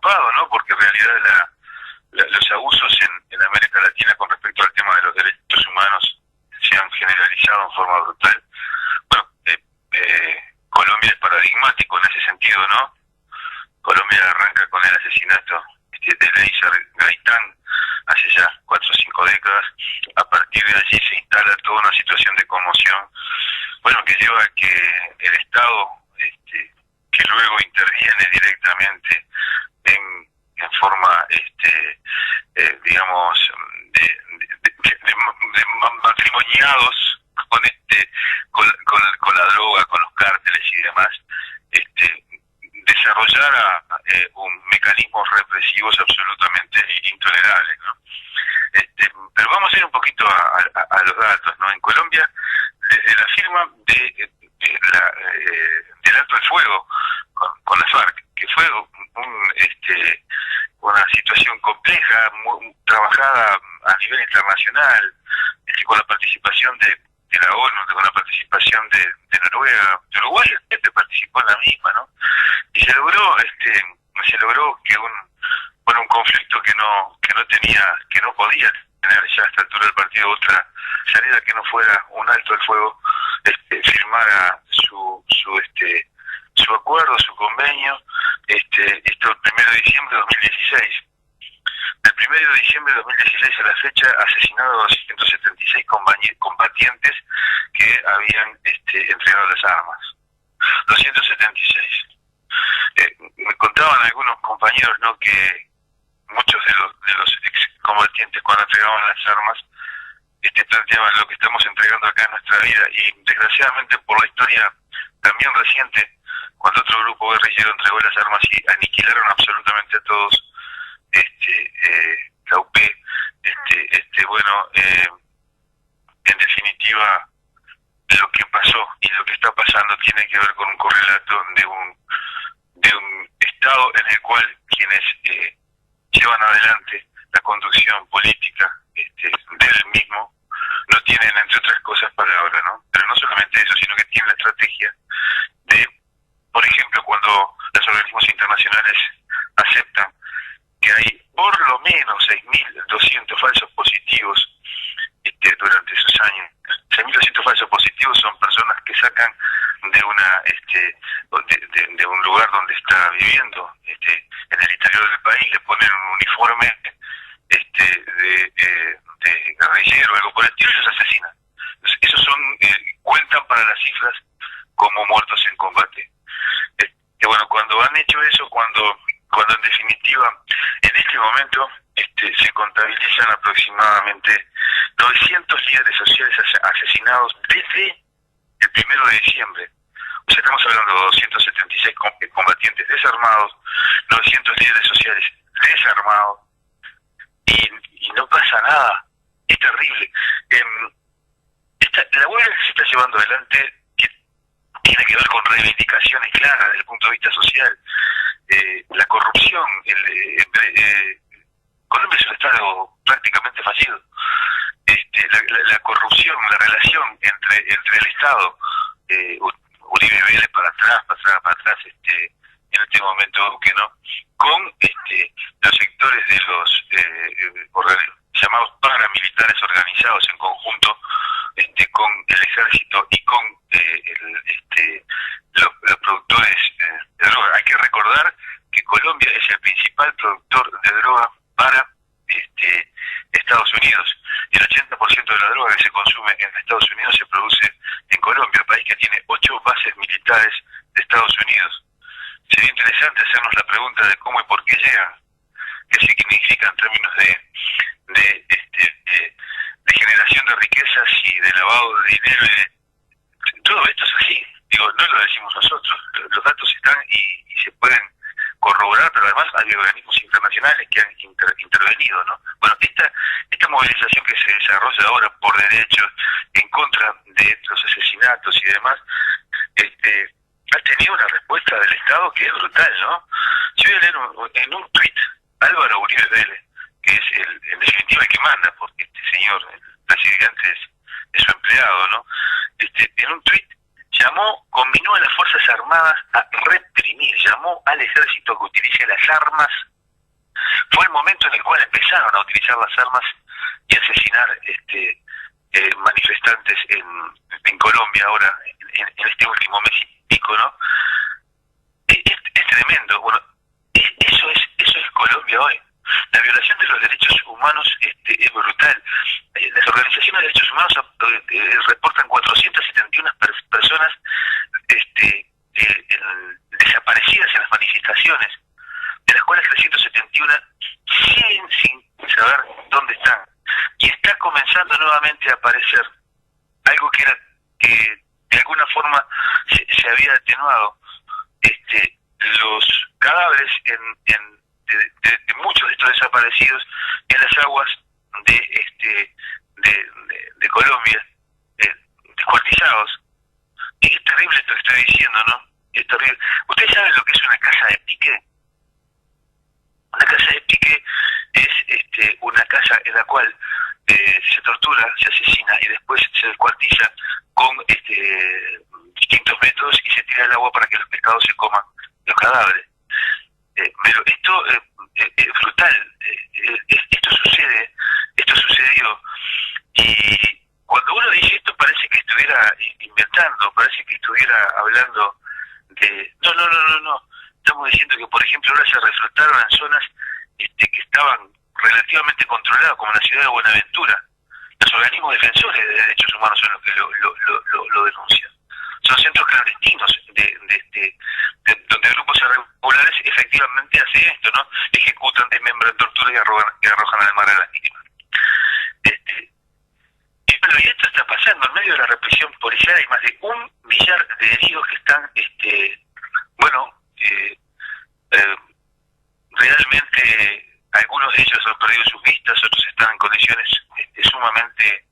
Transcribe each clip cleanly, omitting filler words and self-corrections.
preocupado, ¿no? Porque en realidad los abusos en América Latina con respecto al tema de los derechos humanos se han generalizado en forma brutal. Bueno, Colombia es paradigmático en ese sentido, ¿no? Colombia arranca con el asesinato de Leisar Gaitán hace ya 4 o 5 décadas. A partir de allí se instala toda una situación de conmoción, bueno, que lleva a que el Estado, que luego interviene directamente en forma, digamos, de matrimoniados con la droga, con los cárteles y demás, desarrollara mecanismos represivos absolutamente intolerables, ¿no? Pero vamos a ir un poquito a los datos, ¿no? En Colombia, desde la firma del alto el fuego con la FARC, que fue una situación compleja, trabajada a nivel internacional, con la participación de la ONU, con la participación de Noruega, de Uruguay, participó en la misma, ¿no? Y se logró que un conflicto que no podía tener ya a esta altura del partido otra salida que no fuera un alto al fuego, firmara su acuerdo, su convenio, esto el 1 de diciembre de 2016. Del 1 de diciembre de 2016 a la fecha, asesinado a 276 combatientes que habían entregado las armas. 276. Me contaban algunos compañeros, ¿no?, que muchos de los excombatientes, cuando entregaban las armas, planteaban lo que estamos entregando acá en nuestra vida, y desgraciadamente por la historia también reciente, cuando otro grupo guerrillero entregó las armas y aniquilaron absolutamente a todos, la UP, en definitiva, lo que pasó y lo que está pasando tiene que ver con un correlato de un Estado en el cual quienes llevan adelante la conducción política del mismo no tienen, entre otras cosas, palabra, ¿no? Pero no solamente eso, sino que tienen la estrategia de, por ejemplo, cuando los organismos internacionales aceptan que hay por lo menos 6.200 falsos positivos durante esos años. 6.200 falsos positivos son personas que sacan de un lugar donde está viviendo, en el interior del país, le ponen un uniforme de guerrillero o algo por el estilo y los asesinan. Entonces, esos cuentan para las cifras como muertos en combate. Bueno, cuando han hecho eso, cuando en definitiva en este momento se contabilizan aproximadamente 900 líderes sociales asesinados desde el 1 de diciembre. O sea, estamos hablando de 276 combatientes desarmados, 900 líderes sociales desarmados, y no pasa nada. Es terrible. La huelga que se está llevando adelante, que tiene que ver con reivindicaciones claras desde el punto de vista social, la corrupción, Colombia es un estado prácticamente fallido. La corrupción, la relación entre el Estado, Uribe Vélez para atrás, en este momento Duque, ¿no?, con los sectores de los llamados paramilitares organizados en conjunto con el ejército y con los productores de droga. Hay que recordar que Colombia es el principal productor de droga para Estados Unidos. El 80% de la droga que se consume en Estados Unidos se produce en Colombia, el país que tiene 8 bases militares de Estados Unidos. Sería interesante hacernos la pregunta de cómo y por qué llegan, qué significa en términos de generación de riquezas y de lavado de dinero. Todo esto es así, no lo decimos nosotros, los datos están y se pueden corroborar, pero además hay organismos internacionales que han intervenido, ¿no? Bueno, esta movilización que se desarrolla ahora por derechos en contra de los asesinatos y demás, ha tenido una respuesta del Estado que es brutal, ¿no? Yo voy a leer en un tuit Álvaro Uribe Vélez, que es en definitiva el que manda, porque este señor, el presidente, es su empleado, ¿no? En un tuit conminó a las Fuerzas Armadas a reprimir, llamó al ejército que utilice las armas fue el momento en el cual empezaron a utilizar las armas y asesinar manifestantes en Colombia ahora, en este último mes y pico, ¿no? Es tremendo. Bueno, eso es Colombia hoy. La violación de los derechos humanos es brutal. Las organizaciones de derechos humanos reportan 471 personas desaparecidas en las manifestaciones, de las cuales 371 siguen sin saber dónde están. Y está comenzando nuevamente a aparecer algo que de alguna forma se había atenuado. Los cadáveres de muchos de estos desaparecidos en las aguas de Colombia, descuartizados. Y es terrible esto que estoy diciendo, ¿no? Es terrible. ¿Ustedes saben lo que es una casa de pique? Una casa de pique es una casa en la cual se tortura, se asesina y después se descuartiza con distintos métodos y se tira el agua para que los pescados se coman los cadáveres. Pero esto es brutal. Esto sucedió. Y cuando uno dice esto parece que estuviera inventando, parece que estuviera hablando de... No. Estamos diciendo que, por ejemplo, ahora se reflotaron en zonas que estaban relativamente controladas, como la ciudad de Buenaventura. Los organismos defensores de derechos humanos son los que lo denuncian. Son centros clandestinos donde grupos irregulares efectivamente hacen esto, ¿no? Ejecutan, desmembran, torturan y arrojan al mar a las víctimas. Pero y esto está pasando en medio de la represión policial. Hay más de 1 millar de heridos que están, realmente algunos de ellos han perdido sus vistas, otros están en condiciones sumamente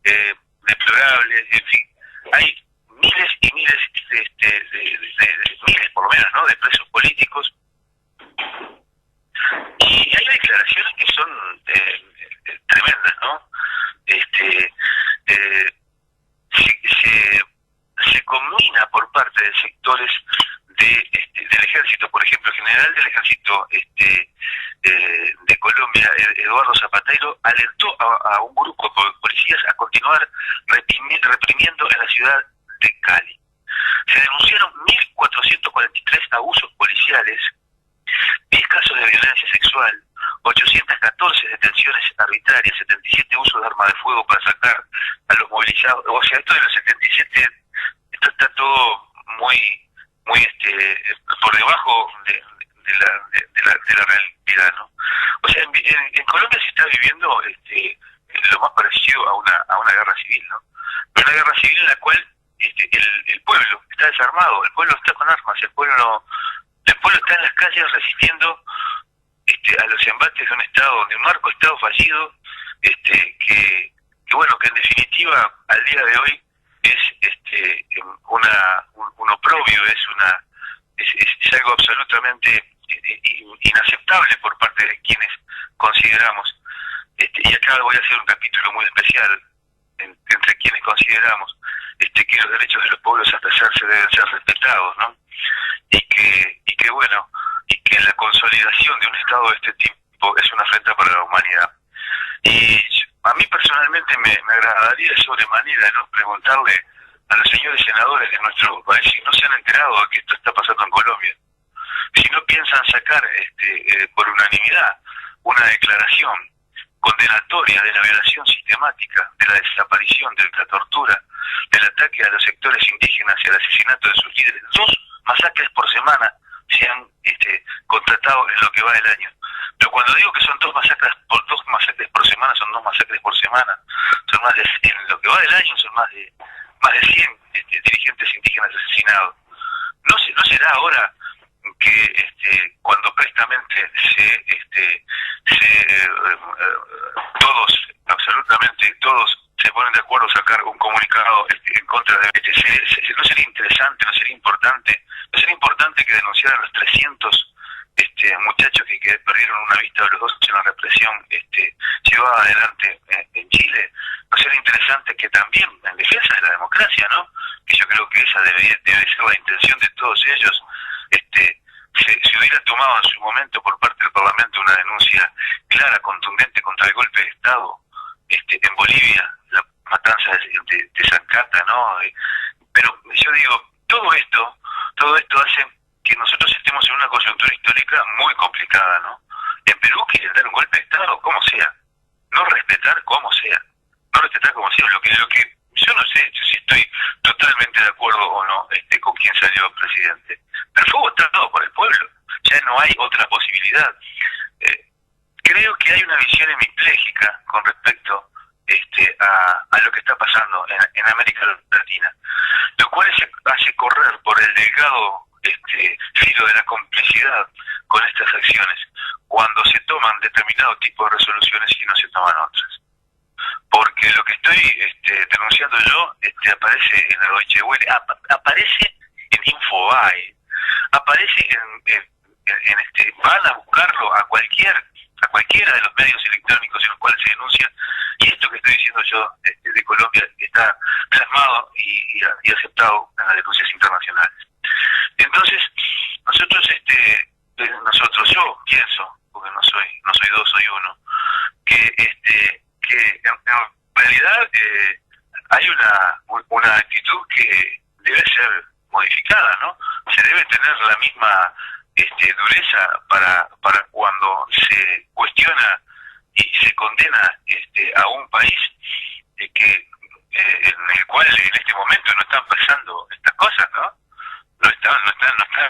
deplorables, en fin. Hay miles y miles miles por lo menos, ¿no?, de presos políticos, y hay declaraciones que son tremendas, ¿no? Se combina por parte de sectores del ejército, por ejemplo, el general del ejército de Colombia, Eduardo Zapatero, alentó a un grupo de policías a continuar reprimiendo en la ciudad de Cali. Se denunciaron 1.443 abusos policiales, 10 casos de violencia sexual, 814 detenciones arbitrarias, 77 usos de arma de fuego para sacar a los movilizados. O sea, esto de los 77, esto está todo muy por debajo de la realidad, ¿no? O sea, en Colombia se está viviendo lo más parecido a una guerra civil, ¿no? Pero una guerra civil en la cual el pueblo está desarmado, el pueblo está con armas, el pueblo está en las calles resistiendo a los embates de un estado, de un narcoestado fallido, que en definitiva al día de hoy es un oprobio, es algo absolutamente inaceptable por parte de quienes consideramos, y acá voy a hacer un capítulo muy especial entre quienes consideramos que los derechos de los pueblos hasta hacerse deben ser respetados, ¿no? Y que la consolidación de un estado de este tipo es una afrenta para la humanidad. Y a mí personalmente me agradaría sobremanera, ¿no?, preguntarle a los señores senadores de nuestro país si no se han enterado de que esto está pasando en Colombia, si no piensan sacar por unanimidad una declaración condenatoria de la violación sistemática, de la desaparición, de la tortura, del ataque a los sectores indígenas y al asesinato de sus líderes. 2 masacres por semana se han contratado en lo que va del año. Pero cuando digo que son 2 masacres por semana, son 2 masacres por semana. Son más en lo que va del año son más de 100 dirigentes indígenas asesinados. ¿No será ahora que cuando prestamente absolutamente todos se ponen de acuerdo a sacar un comunicado en contra de no sería interesante, no sería importante que denunciaran los 300 muchachos que perdieron una vista de los 2 en la represión llevada adelante en Chile? ¿No sería interesante que también, en defensa de la democracia, ¿no?, que yo creo que esa debe ser la intención de todos ellos, se hubiera tomado en su momento por parte del Parlamento una denuncia denuncia clara, contundente contra el golpe de Estado en Bolivia, la matanza de Zancata, ¿no? Pero yo digo, todo esto hace que nosotros estemos en una coyuntura histórica muy complicada, ¿no? En Perú quieren dar un golpe de Estado, como sea, no respetar como sea, no respetar como sea, lo que yo no sé si estoy totalmente de acuerdo o no con quien salió presidente, pero fue votado por el pueblo, ya no hay otra posibilidad. Creo que hay una visión hemipléjica con respecto a lo que está pasando en América Latina, lo cual hace correr por el delgado filo de la complicidad con estas acciones cuando se toman determinado tipo de resoluciones y no se toman otras. Porque lo que estoy denunciando yo aparece en el Deutsche Welle, aparece en Infobae, aparece van a buscarlo a cualquiera de los medios electrónicos en los cuales se denuncia, y esto que estoy diciendo yo de Colombia está plasmado y aceptado en las denuncias internacionales. Entonces, yo pienso, porque no soy dos, soy uno, que en realidad hay una actitud que debe ser modificada, ¿no? Se debe tener la misma dureza para cuando se cuestiona y se condena a un país en el cual en este momento no están pasando estas cosas, ¿no? No están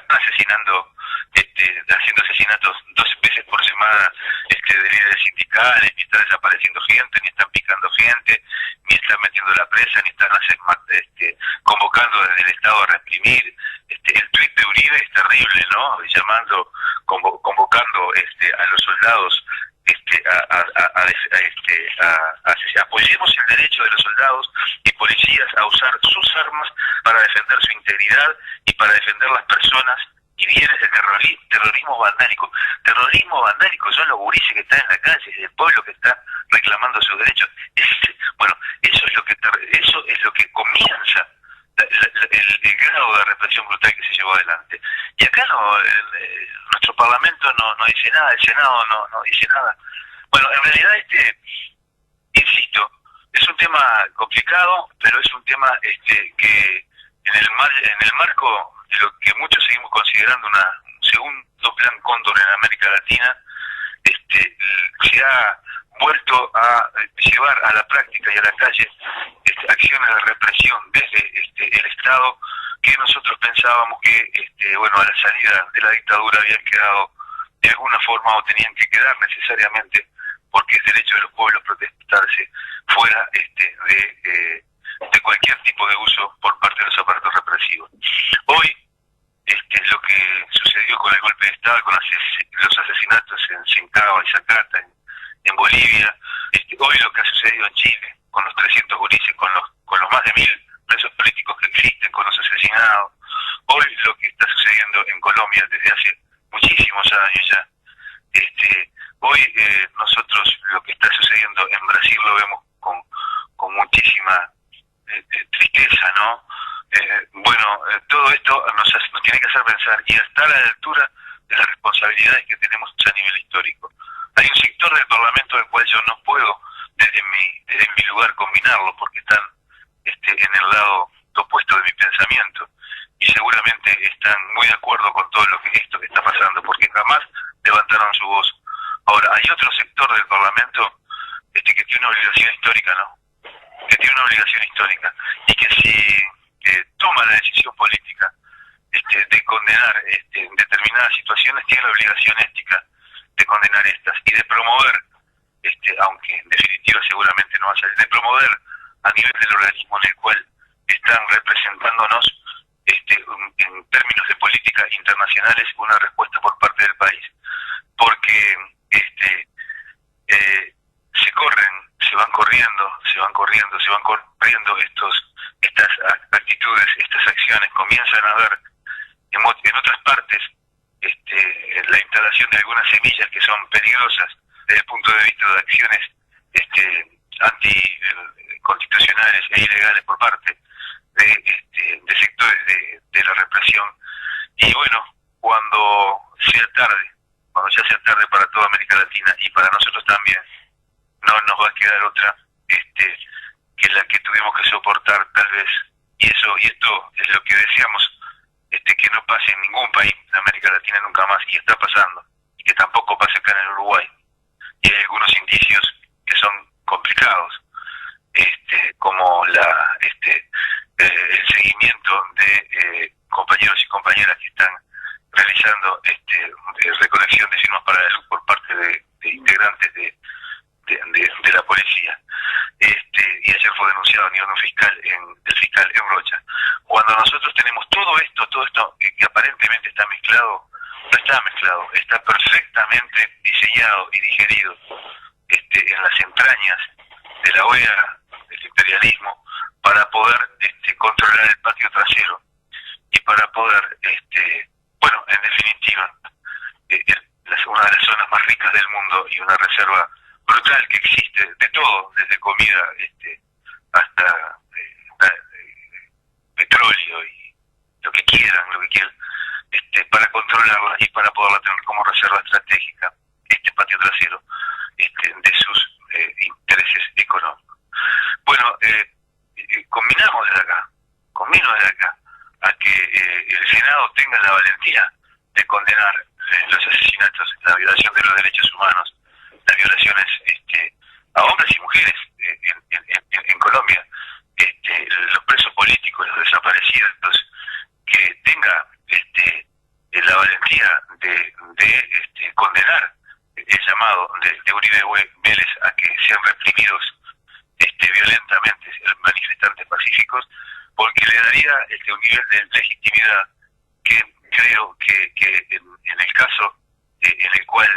asesinando, haciendo asesinatos 2 veces por semana de líderes sindicales, ni están desapareciendo gente, ni están picando gente, ni están metiendo la presa, ni están convocando desde el Estado a reprimir. El tuit de Uribe es terrible, ¿no? Convocando a los soldados apoyemos el derecho de los soldados y policías a usar sus armas para defender su integridad y para defender las personas y bienes de terrorismo vandálico. Terrorismo vandálico son los gurises que están en la calle, el pueblo que está reclamando sus derechos. Eso es lo que comienza el grado de represión brutal que se llevó adelante. Y acá nuestro Parlamento no dice nada, el Senado no dice nada. Bueno, en realidad insisto, es un tema complicado, pero es un tema que en el marco de lo que muchos seguimos considerando un segundo plan Cóndor en América Latina, se ha vuelto a llevar a la práctica y a la calle acciones de represión desde el Estado que nosotros pensábamos que a la salida de la dictadura habían quedado de alguna forma o tenían que quedar necesariamente, porque es derecho de los pueblos protestarse fuera de cualquier tipo de uso por parte de los aparatos represivos. Hoy lo que sucedió con el golpe de Estado, con los asesinatos en Sincaba y Zacata, en Bolivia, hoy lo que ha sucedido en Chile, con los 300 gurises, con los más de 1000 presos políticos que existen, con los asesinados, hoy lo que está sucediendo en Colombia desde hace muchísimos años ya, hoy nosotros lo que está sucediendo en Brasil lo vemos con muchísima tristeza, ¿no? Todo esto nos tiene que hacer pensar y estar a la altura de las responsabilidades que tenemos a nivel histórico. Hay un sector del Parlamento del cual yo no puedo desde mi lugar combinarlo porque están en el lado opuesto de mi pensamiento y seguramente están muy de acuerdo con todo esto que está pasando porque jamás levantaron su voz. Ahora, hay otro sector del Parlamento que tiene una obligación histórica, ¿no? Que tiene una obligación histórica y que si toma la decisión política de condenar determinadas situaciones, tiene la obligación ética de condenar estas y de promover, aunque en definitiva seguramente no va a salir, de promover a nivel del organismo en el cual están representándonos en términos de política internacionales una respuesta por parte del país. Porque se van corriendo estas actitudes, estas acciones, comienzan a ver en otras partes la instalación de algunas semillas que son peligrosas desde el punto de vista de acciones anticonstitucionales e ilegales por parte de sectores de la represión. Y bueno, cuando sea tarde cuando ya sea tarde para toda América Latina y para nosotros también, no nos va a quedar otra que la que tuvimos que soportar tal vez, y esto es lo que deseamos, que no pase en ningún país de América Latina nunca más, y está pasando, y que tampoco pase acá en el Uruguay. Y hay algunos indicios que son complicados, como el seguimiento de compañeros y compañeras que están realizando recolección de firmas para la luz por parte de integrantes de la policía. Y ayer fue denunciado a nivel fiscal del fiscal en Rocha. Cuando nosotros tenemos todo esto que aparentemente está mezclado, no está mezclado, está perfectamente diseñado y digerido en las entrañas de la OEA, del imperialismo, para poder controlar el patio trasero y para poder, en definitiva, una de las zonas más ricas del mundo y una reserva brutal que existe de todo, desde comida hasta petróleo y lo que quieran, para controlarla y para poderla tener como reserva estratégica, este patio trasero, de sus intereses económicos. Bueno, combinamos desde acá, a que el Senado tenga la valentía de condenar los asesinatos, la violación de los derechos humanos, las violaciones a hombres y mujeres en Colombia, los presos políticos, los desaparecidos, que tenga la valentía de condenar el llamado de Uribe Vélez a que sean reprimidos violentamente manifestantes pacíficos, porque le daría un nivel de legitimidad que creo que en el caso en el cual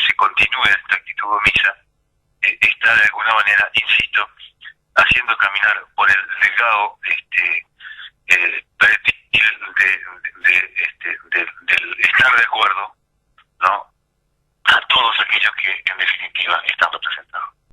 se continúe esta actitud omisa, está de alguna manera, insisto, haciendo caminar por el legado predictible del estar de acuerdo, ¿no?, a todos aquellos que en definitiva están representados.